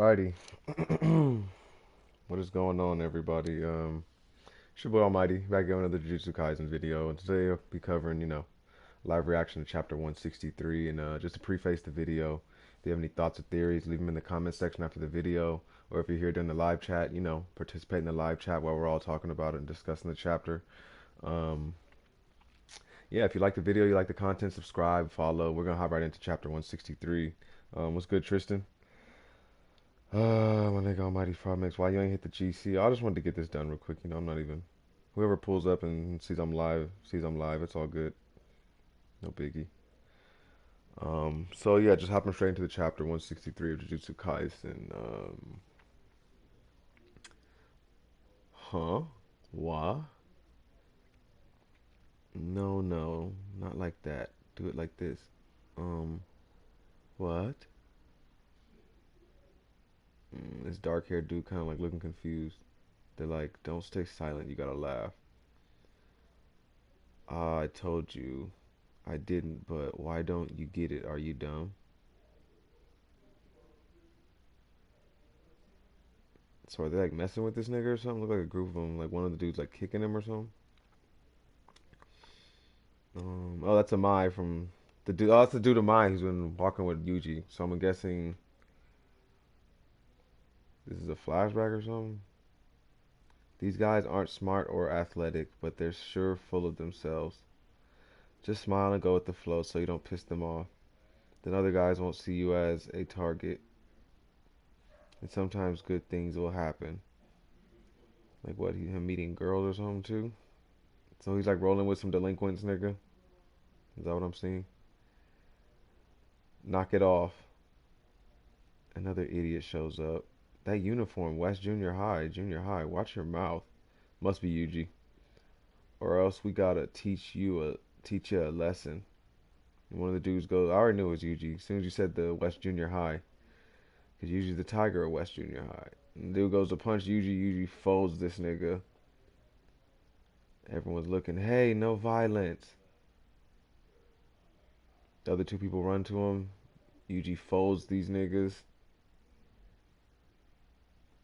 Alrighty. What is going on, everybody? It's your boy Almighty back with another Jujutsu Kaisen video, and today I'll be covering, live reaction to chapter 163. And just to preface the video, if you have any thoughts or theories, leave them in the comment section after the video, or if you're here during the live chat, participate in the live chat while we're all talking about it and discussing the chapter. Um, yeah, if you like the video, you like the content, subscribe, follow. We're gonna hop right into chapter 163. What's good, Tristan? My nigga AlmightyFishmixx, why you ain't hit the GC? I just wanted to get this done real quick. I'm not even. Whoever pulls up and sees I'm live. It's all good. No biggie. So yeah, just hopping straight into the chapter 163 of Jujutsu Kaisen. Huh? Why? No, no, not like that. Do it like this. Um, what? This dark haired dude kind of like looking confused. They're like, don't stay silent, you gotta laugh. Ah, I told you. I didn't, but why don't you get it? Are you dumb? So are they like messing with this nigga or something? Look like a group of them, like one of the dudes like kicking him or something. Oh, that's a Mai from the dude. Oh, that's the dude of Mai who's been walking with Yuji. So I'm guessing this is a flashback or something. These guys aren't smart or athletic, but they're sure full of themselves. Just smile and go with the flow so you don't piss them off. Then other guys won't see you as a target. And sometimes good things will happen. Like what, him meeting girls or something too? So he's like rolling with some delinquents, nigga. Is that what I'm seeing? Knock it off. Another idiot shows up. That uniform, West Junior High, Junior High. Watch your mouth. Must be Yuji. Or else we gotta teach you a lesson. And one of the dudes goes, I already knew it was Yuji. As soon as you said the West Junior High, because Yuji's the tiger of West Junior High. And the dude goes to punch Yuji. Yuji folds this nigga. Everyone's looking. Hey, no violence. The other two people run to him. Yuji folds these niggas.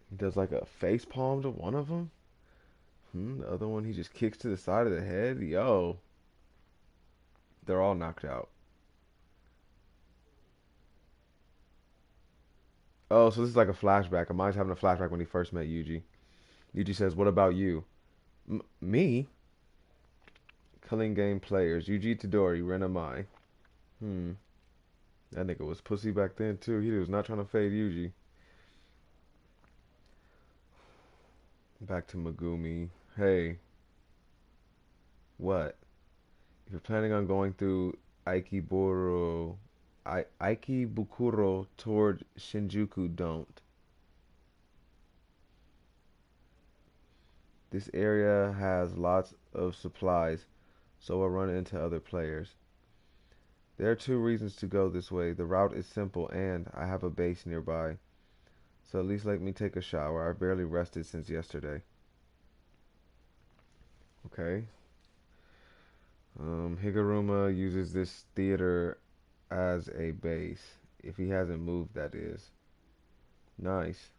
He does like a face palm to one of them. The other one he just kicks to the side of the head. Yo, they're all knocked out. Oh, so this is like a flashback. Amai's having a flashback when he first met Yuji. Yuji says, "What about you?" Me? Culling game players. Yuji Tadori, Ren Amai. Hmm. That nigga was pussy back then too. He was not trying to fade Yuji. Back to Megumi. Hey, what? If you're planning on going through Aikiburo, Aikibukuro toward Shinjuku, don't. This area has lots of supplies, so we'll run into other players. There are two reasons to go this way. The route is simple, and I have a base nearby. So at least let me take a shower. I've barely rested since yesterday. Okay. Higuruma uses this theater as a base. If he hasn't moved, that is. Nice.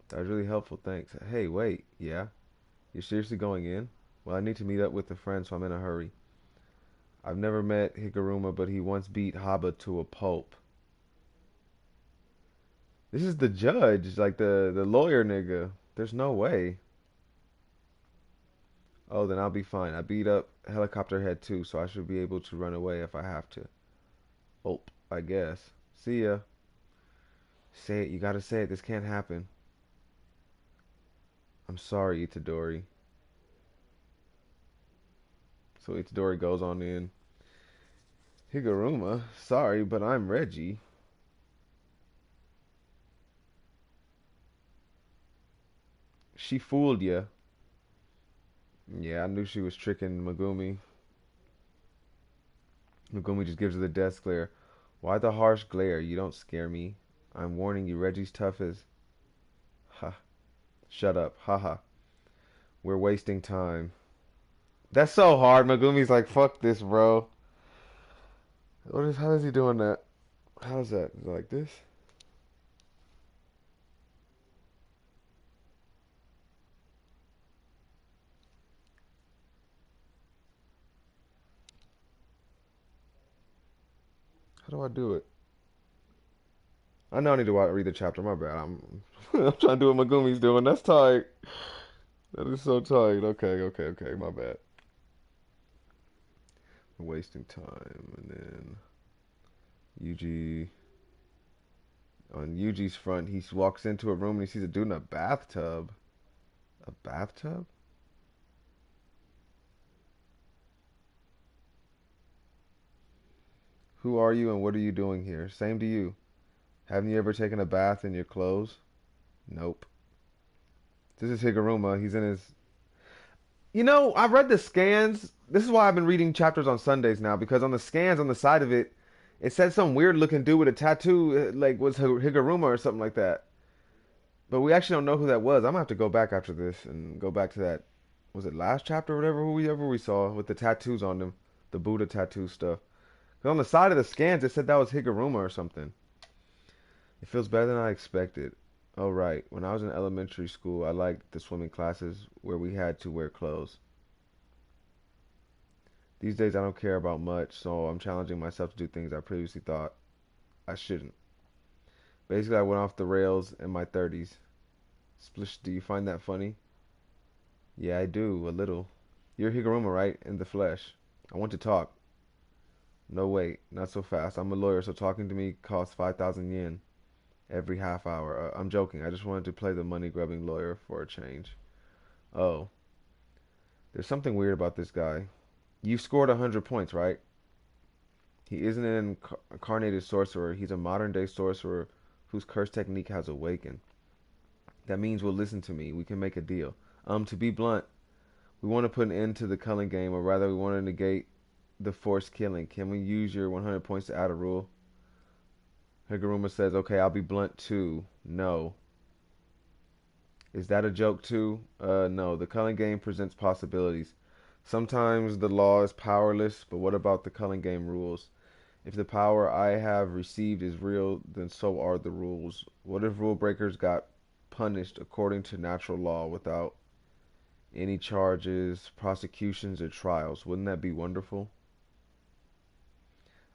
That was really helpful, thanks. Hey, wait. Yeah? You're seriously going in? Well, I need to meet up with a friend, so I'm in a hurry. I've never met Higuruma, but he once beat Haba to a pulp. This is the judge, like the lawyer nigga. There's no way. Oh, then I'll be fine. I beat up Helicopter Head too, so I should be able to run away if I have to. Oh, I guess. See ya. Say it. You gotta say it. This can't happen. I'm sorry, Itadori. So Itadori goes on in. Higuruma, sorry, but I'm Reggie. She fooled ya. Yeah, I knew she was tricking Megumi. Megumi just gives her the death glare. Why the harsh glare? You don't scare me. I'm warning you, Reggie's tough as... Ha. Shut up. Haha. We're wasting time. That's so hard. Megumi's like, fuck this, bro. How is he doing that? How's that? Is it like this? How do I do it? I know I need to read the chapter. My bad. I'm trying to do what Megumi's doing. That's tight. That is so tight. Okay. My bad. Wasting time. And then Yuji. On Yuji's front, he walks into a room and he sees a dude in a bathtub. A bathtub? Who are you and what are you doing here? Same to you. Haven't you ever taken a bath in your clothes? Nope. This is Higuruma. He's in his. I read the scans. This is why I've been reading chapters on Sundays now, because on the scans on the side of it, it said some weird looking dude with a tattoo, like was Higuruma or something like that. But we actually don't know who that was. I'm gonna have to go back after this and go back to that. Was it last chapter or whatever? Whoever we saw with the tattoos on them, the Buddha tattoo stuff. 'Cause on the side of the scans, it said that was Higuruma or something. It feels better than I expected. Oh, right. When I was in elementary school, I liked the swimming classes where we had to wear clothes. These days, I don't care about much, so I'm challenging myself to do things I previously thought I shouldn't. Basically, I went off the rails in my 30s. Splish, do you find that funny? Yeah, I do, a little. You're Higuruma, right? In the flesh. I want to talk. No, wait, not so fast. I'm a lawyer, so talking to me costs 5,000 yen every half hour. I'm joking. I just wanted to play the money grubbing lawyer for a change. Oh, there's something weird about this guy. You scored 100 points, right? He isn't an incarnated sorcerer. He's a modern day sorcerer whose curse technique has awakened. That means will listen to me. We can make a deal. To be blunt, we want to put an end to the culling game, or rather, we want to negate the forced killing. Can we use your 100 points to add a rule? Higuruma says, okay, I'll be blunt too. No. Is that a joke too? No. The culling game presents possibilities. Sometimes the law is powerless, but what about the culling game rules? If the power I have received is real, then so are the rules. What if rule breakers got punished according to natural law without any charges, prosecutions, or trials? Wouldn't that be wonderful?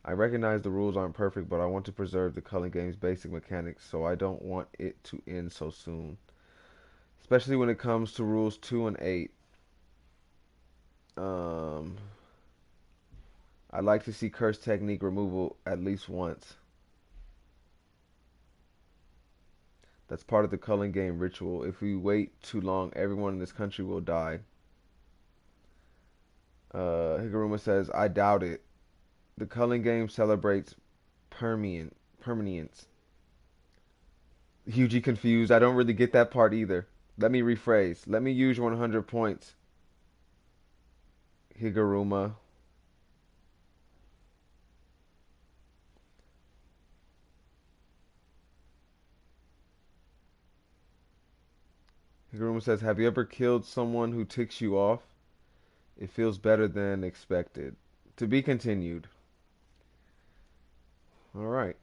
I recognize the rules aren't perfect, but I want to preserve the culling game's basic mechanics, so I don't want it to end so soon. Especially when it comes to rules 2 and 8. Um, I'd like to see curse technique removal at least once. That's part of the culling game ritual. If we wait too long, everyone in this country will die. Higuruma says, I doubt it. The culling game celebrates permanence. Hugely confused. I don't really get that part either. Let me rephrase. Let me use 100 points. Higuruma. Higuruma says, have you ever killed someone who ticks you off? It feels better than expected. To be continued. All right.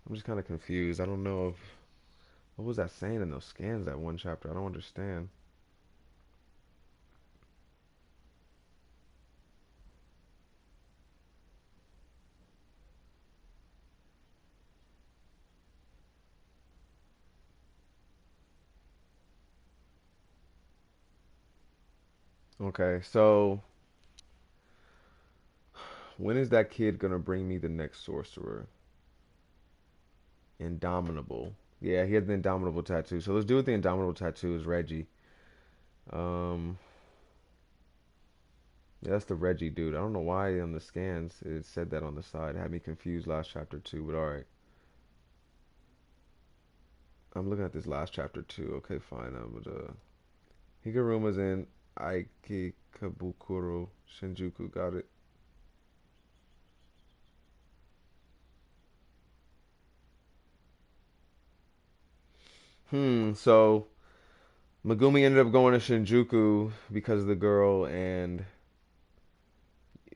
I'm just kind of confused. I don't know if what was that saying in those scans that one chapter. I don't understand. Okay, so when is that kid gonna bring me the next sorcerer? Indomitable. Yeah, he had the Indomitable tattoo. So let's do with the Indomitable tattoo is Reggie. Um, yeah, that's the Reggie dude. I don't know why on the scans it said that on the side. It had me confused last chapter too, but alright. I'm looking at this last chapter too. Okay, fine. Higuruma's in Aikikabukuro Shinjuku. Got it. So Megumi ended up going to Shinjuku because of the girl, and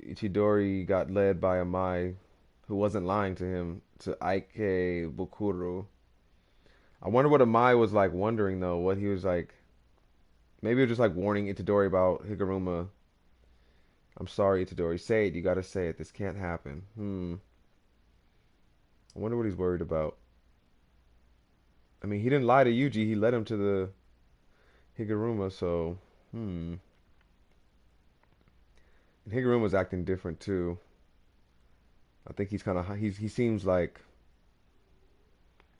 Ichidori got led by a Mai who wasn't lying to him to Ike Bukuro. I wonder what Amai was like wondering though, what he was like. Maybe it was just like warning Itadori about Higuruma. I'm sorry, Itadori. Say it. You gotta say it. This can't happen. I wonder what he's worried about. I mean, he didn't lie to Yuji. He led him to the Higuruma, so And Higuruma's acting different too. I think he's kind of he seems like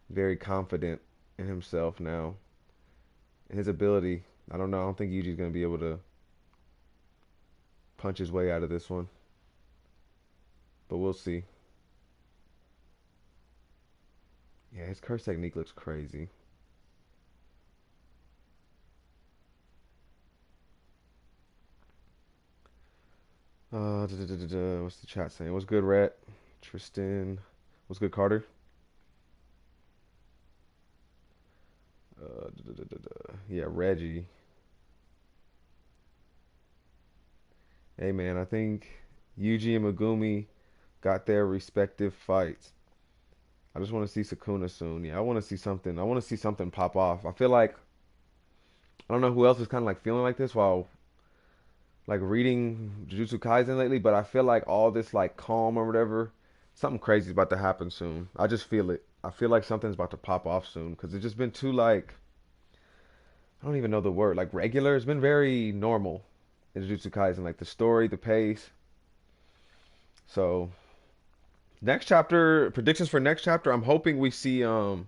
very confident in himself now and his ability. I don't know. I don't think Yuji's gonna be able to punch his way out of this one, but we'll see. Yeah, his curse technique looks crazy. What's the chat saying? What's good, Rhett? Tristan. What's good, Carter? Yeah, Reggie. Hey, man, I think Yuji and Megumi got their respective fights. I just want to see Sukuna soon. Yeah, I want to see something. I want to see something pop off. I feel like I don't know who else is kind of like feeling like this while like reading Jujutsu Kaisen lately, but I feel like all this like calm or whatever, something crazy is about to happen soon. I just feel it. I feel like something's about to pop off soon because it's just been too like I don't even know the word like regular. It's been very normal in Jujutsu Kaisen, like the story, the pace. So next chapter predictions for next chapter. I'm hoping we see. I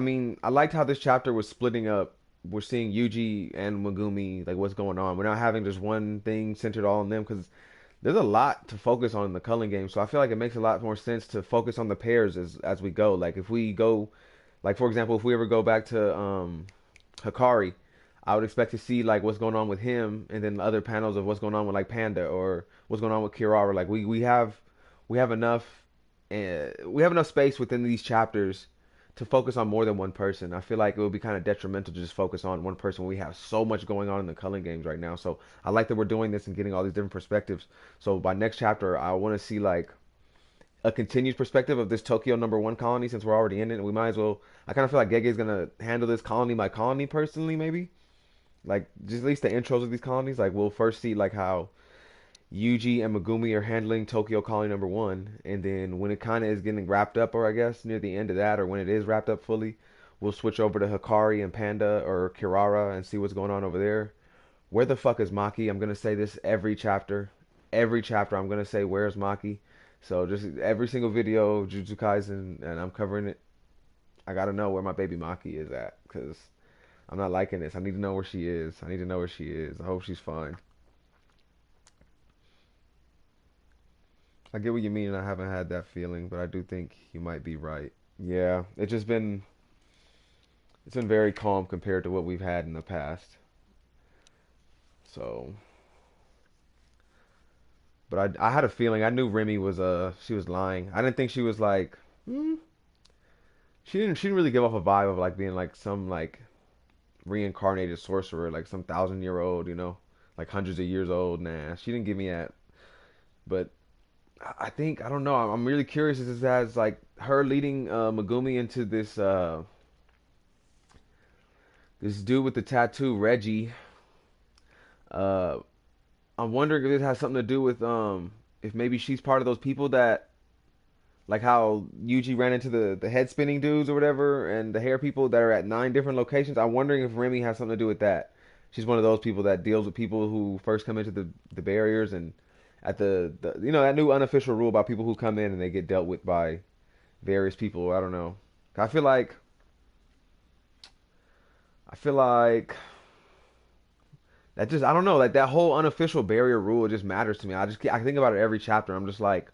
mean, I liked how this chapter was splitting up. We're seeing Yuji and Megumi, like what's going on. We're not having just one thing centered all on them because there's a lot to focus on in the Culling game. So I feel like it makes a lot more sense to focus on the pairs as we go. Like if we go, like for example, if we ever go back to Hikari, I would expect to see like what's going on with him, and then the other panels of what's going on with like Panda or what's going on with Kirara. Like we have enough, we have enough space within these chapters to focus on more than one person. I feel like it would be kind of detrimental to just focus on one person when we have so much going on in the Culling games right now. So I like that we're doing this and getting all these different perspectives. So by next chapter, I want to see like a continued perspective of this Tokyo #1 colony since we're already in it. And we might as well. I kind of feel like Gege's gonna handle this colony by colony personally, maybe. Like just at least the intros of these colonies. Like we'll first see like how Yuji and Megumi are handling Tokyo Colony #1, and then when it kind of is getting wrapped up, or I guess near the end of that, or when it is wrapped up fully, we'll switch over to Hikari and Panda or Kirara and see what's going on over there. Where the fuck is Maki? I'm gonna say this every chapter. Every chapter, I'm gonna say where's Maki. So just every single video, Jujutsu Kaisen, and I'm covering it. I gotta know where my baby Maki is at, cause I'm not liking this. I need to know where she is. I need to know where she is. I hope she's fine. I get what you mean, and I haven't had that feeling, but I do think you might be right. Yeah, it's been very calm compared to what we've had in the past. So, but I had a feeling. I knew Remy was she was lying. I didn't think she was like she didn't really give off a vibe of like being like some like reincarnated sorcerer, like some 1,000 year old, like hundreds of years old. Nah, she didn't give me that. But I think I don't know. I'm really curious as this has like her leading Megumi into this dude with the tattoo, Reggie. Uh, I'm wondering if this has something to do with if maybe she's part of those people that like how Yuji ran into the head spinning dudes or whatever, and the hair people that are at 9 different locations. I'm wondering if Remy has something to do with that. She's one of those people that deals with people who first come into the barriers and at the that new unofficial rule about people who come in and they get dealt with by various people. I don't know. I feel like I feel like that just I don't know like that whole unofficial barrier rule just matters to me. I think about it every chapter. I'm just like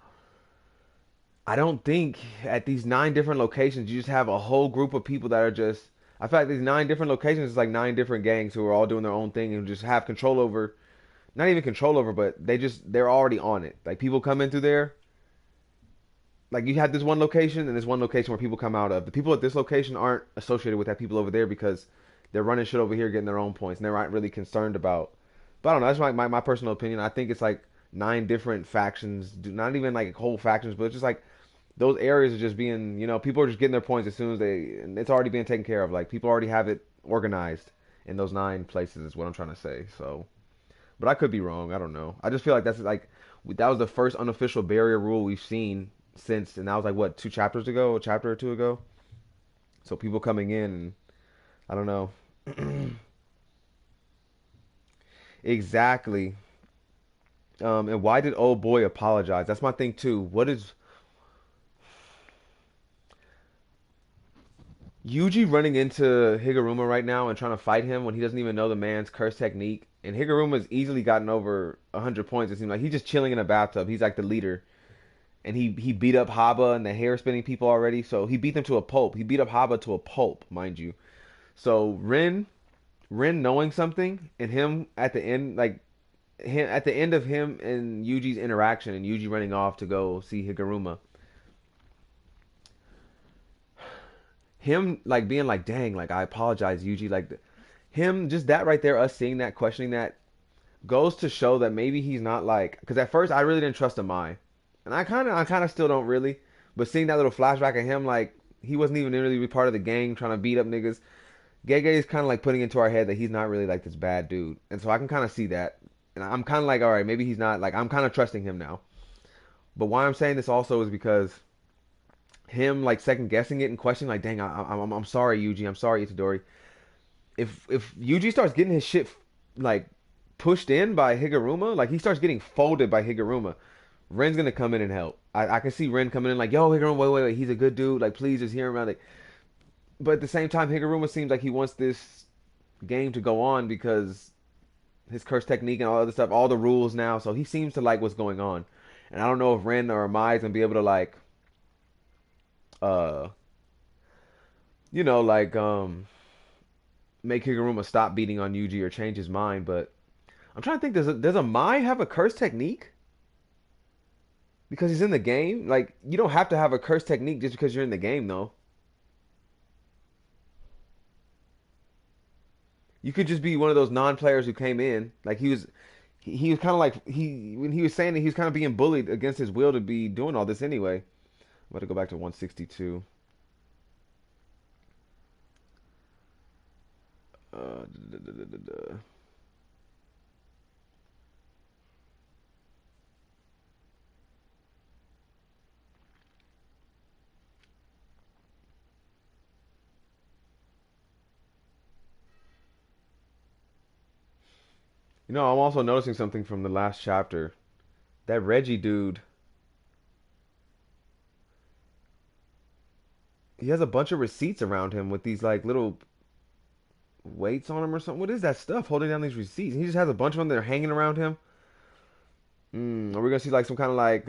I don't think at these 9 different locations you just have a whole group of people that are just. I feel like these 9 different locations is like 9 different gangs who are all doing their own thing and just have control over, not even control over, but they're already on it. Like people come in through there. Like you have this one location and this one location where people come out of. The people at this location aren't associated with that people over there because they're running shit over here, getting their own points, and they're not really concerned about. But I don't know. That's my personal opinion. I think it's like 9 different factions, not even like whole factions, but it's just like those areas are just being, people are just getting their points as soon as they, and it's already being taken care of. Like people already have it organized in those 9 places is what I'm trying to say. So, but I could be wrong. I don't know. I just feel like that's like that was the first unofficial barrier rule we've seen since, and that was like what 2 chapters ago, a chapter or two ago. So people coming in, and I don't know exactly. And why did old boy apologize? That's my thing too. What is Yuji running into Higuruma right now and trying to fight him when he doesn't even know the man's curse technique? And Higuruma's easily gotten over 100 points. It seems like he's just chilling in a bathtub. He's like the leader, and he beat up Haba and the hair spinning people already. So he beat them to a pulp. He beat up Haba to a pulp, mind you. So Rin knowing something and him at the end, like him at the end of him and Yuji's interaction, and Yuji running off to go see Higuruma. Him like being like, dang, like I apologize, Yuji. Like him, just that right there, us seeing that, questioning that, goes to show that maybe he's not like. Because at first I really didn't trust Amai, and I kind of still don't really. But seeing that little flashback of him, like he wasn't even really part of the gang trying to beat up niggas. Gege is kind of like putting into our head that he's not really like this bad dude, and so I can kind of see that, and I'm kind of like, all right, maybe he's not like I'm kind of trusting him now. But why I'm saying this also is because him like second guessing it and questioning like, dang, I'm sorry, Yuji, I'm sorry, Itadori. If Yuji starts getting his shit like pushed in by Higuruma, like he starts getting folded by Higuruma, Ren's gonna come in and help. I can see Ren coming in like, yo, Higuruma, wait, he's a good dude, like please just hear him out. Like, but at the same time, Higuruma seems like he wants this game to go on because his curse technique and all other stuff, all the rules now. So he seems to like what's going on, and I don't know if Ren or Mai is gonna be able to like, uh, like make Higuruma stop beating on Yuji or change his mind. But I'm trying to think, does a Mai have a curse technique? Because he's in the game. Like you don't have to have a curse technique just because you're in the game, though. You could just be one of those non-players who came in. Like he was kind of like when he was saying that he was kind of being bullied against his will to be doing all this anyway. I'm about to go back to 162. Da, da, da, da, da. I'm also noticing something from the last chapter. That Reggie dude, he has a bunch of receipts around him with these like little weights on him or something. What is that stuff holding down these receipts? He just has a bunch of them that are hanging around him. Are we gonna see like some kind of like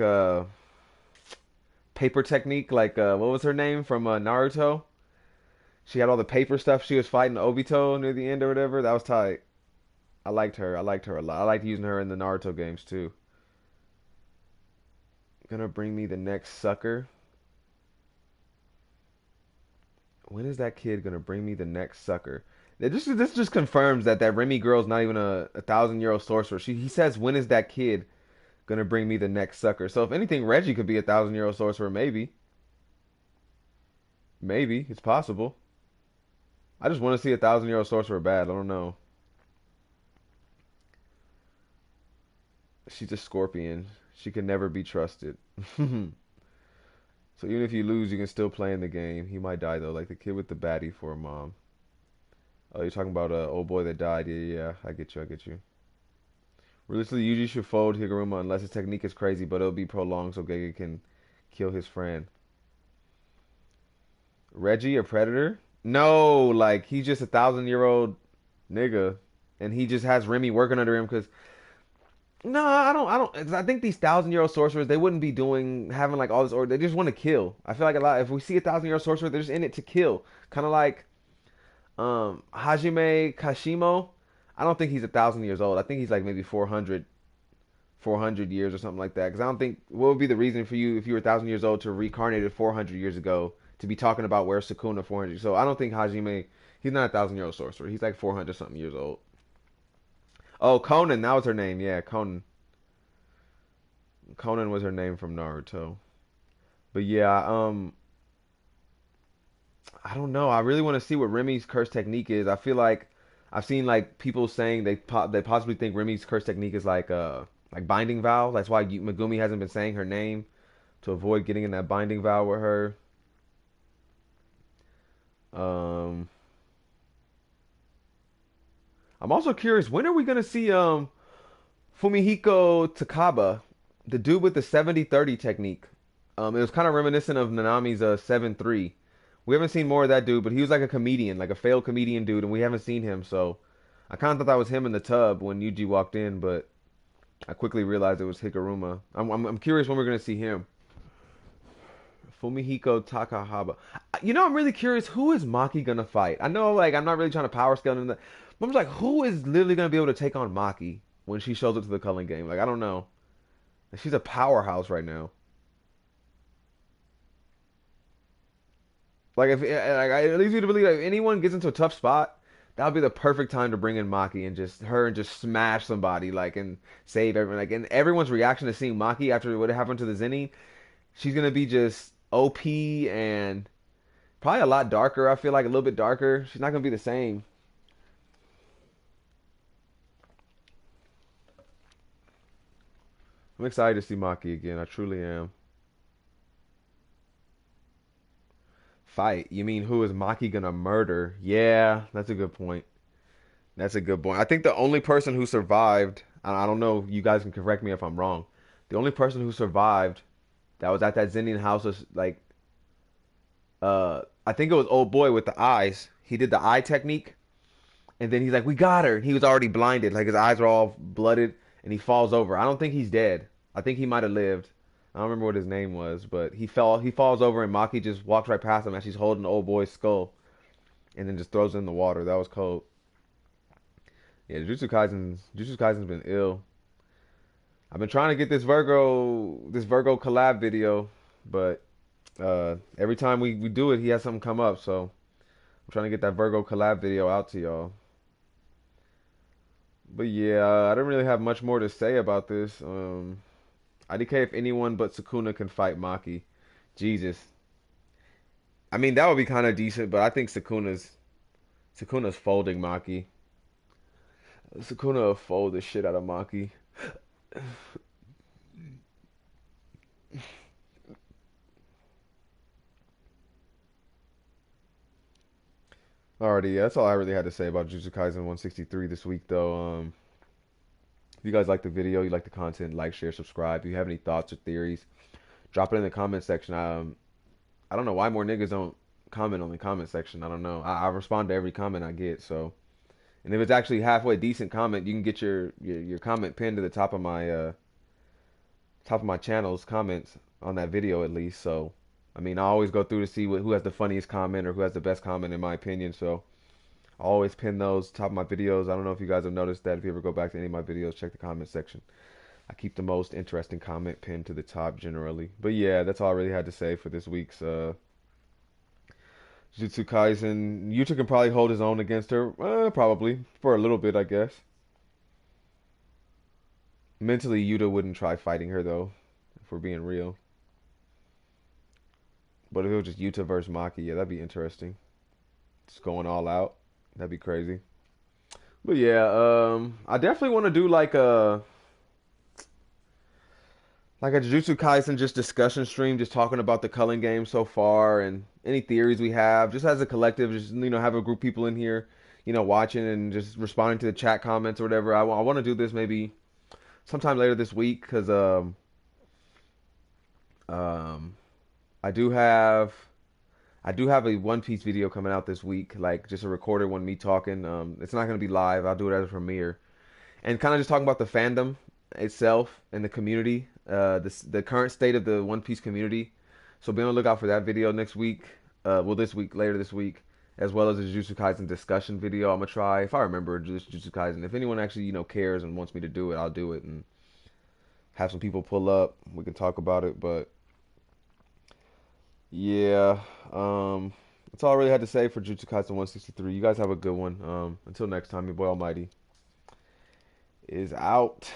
paper technique? Like what was her name from Naruto? She had all the paper stuff. She was fighting Obito near the end or whatever. That was tight. I liked her. I liked her a lot. I liked using her in the Naruto games too. Gonna bring me the next sucker. When is that kid gonna bring me the next sucker? This just confirms that Remy girl's not even a 1,000-year-old sorcerer. He says, when is that kid gonna bring me the next sucker? So if anything, Reggie could be a 1,000-year-old sorcerer. Maybe it's possible. I just want to see a 1,000-year-old sorcerer bad. I don't know. She's a scorpion. She can never be trusted. So even if you lose, you can still play in the game. He might die though, like the kid with the baddie for a mom. Oh, you're talking about a old boy that died. Yeah. I get you. I get you. Realistically, Yuji should fold Higuruma unless his technique is crazy, but it'll be prolonged so Gege can kill his friend. Reggie, a predator? No, like he's just a 1,000-year-old nigga, and he just has Remy working under him because no, I don't. 'Cause I think these 1,000-year-old sorcerers, they wouldn't be having like all this, or they just want to kill. I feel like a lot. If we see a 1,000-year-old sorcerer, they're just in it to kill. Kind of like Hajime Kashimo. I don't think he's 1,000 years old. I think he's like maybe 400 years or something like that. Because I don't think what would be the reason for you if you were 1,000 years old to reincarnated 400 years ago to be talking about where's Sukuna 400. So I don't think Hajime. He's not a 1,000-year-old sorcerer. He's like 400 something years old. Oh, Conan, that was her name. Yeah, Conan. Conan was her name from Naruto. But yeah, I don't know. I really want to see what Remy's curse technique is. I feel like I've seen like people saying they possibly think Remy's curse technique is like binding vow. That's why Megumi hasn't been saying her name to avoid getting in that binding vow with her. Um, I'm also curious, when are we gonna see Fumihiko Takaba, the dude with the 70-30 technique? It was kind of reminiscent of Nanami's 7-3. We haven't seen more of that dude, but he was like a comedian, like a failed comedian dude, and we haven't seen him. So I kind of thought that was him in the tub when Yuji walked in, but I quickly realized it was Hikaruma. I'm curious when we're gonna see him. Fumihiko Takahaba. You know, I'm really curious, who is Maki gonna fight? I know, like, I'm not really trying to power scale into that, but I'm just like, who is literally gonna be able to take on Maki when she shows up to the Culling game? Like, I don't know. She's a powerhouse right now. Like, if like, it leads me to believe that if anyone gets into a tough spot, that would be the perfect time to bring in Maki and just smash somebody, like, and save everyone. Like, and everyone's reaction to seeing Maki after what happened to the Zenny, she's gonna be just OP and probably a lot darker. I feel like a little bit darker. She's not gonna be the same. I'm excited to see Maki again. I truly am. Fight? You mean who is Maki gonna murder? Yeah, that's a good point. That's a good point. I think the only person who survived, I don't know, you guys can correct me if I'm wrong. The only person who survived that was at that Zendian house was like, I think it was old boy with the eyes. He did the eye technique, and then he's like, "We got her." And he was already blinded, like his eyes are all blooded, and he falls over. I don't think he's dead. I think he might have lived. I don't remember what his name was, but he fell. He falls over, and Maki just walks right past him as she's holding the old boy's skull, and then just throws it in the water. That was cold. Yeah, Jujutsu Kaisen's been ill. I've been trying to get this Virgo collab video, but every time we do it, he has something come up. So I'm trying to get that Virgo collab video out to y'all. But yeah, I don't really have much more to say about this. IDK, if anyone but Sukuna can fight Maki, Jesus. I mean, that would be kind of decent, but I think Sukuna's folding Maki. Sukuna will fold the shit out of Maki. Alrighty, yeah, that's all I really had to say about Jujutsu Kaisen 163 this week, though. If you guys like the video, you like the content, like, share, subscribe. If you have any thoughts or theories, drop it in the comment section. I don't know why more niggas don't comment on the comment section. I don't know. I respond to every comment I get, so. And if it's actually halfway decent comment, you can get your comment pinned to the top of my channel's comments on that video at least. So, I mean, I always go through to see who has the funniest comment or who has the best comment in my opinion. So, I always pin those top of my videos. I don't know if you guys have noticed that. If you ever go back to any of my videos, check the comment section. I keep the most interesting comment pinned to the top generally. But yeah, that's all I really had to say for this week's Jujutsu Kaisen. Yuta can probably hold his own against her. Probably. For a little bit, I guess. Mentally, Yuta wouldn't try fighting her, though, if we're being real. But if it was just Yuta versus Maki, yeah, that'd be interesting. Just going all out. That'd be crazy. But yeah, I definitely want to do like a Jujutsu Kaisen just discussion stream, just talking about the Culling game so far and any theories we have, just as a collective, just have a group of people in here, watching and just responding to the chat comments or whatever. I want to do this maybe sometime later this week because um I do have a One Piece video coming out this week, like just a recorded one, me talking. It's not gonna be live. I'll do it as a premiere and kind of just talking about the fandom itself and the community, the current state of the One Piece community. So be on the lookout for that video next week. Well, this week, later this week, as well as a Jujutsu Kaisen discussion video. I'm gonna try, if I remember, Jujutsu Kaisen. If anyone actually cares and wants me to do it, I'll do it and have some people pull up. We can talk about it. But yeah, that's all I really had to say for Jujutsu Kaisen 163. You guys have a good one. Until next time, your boy Almighty is out.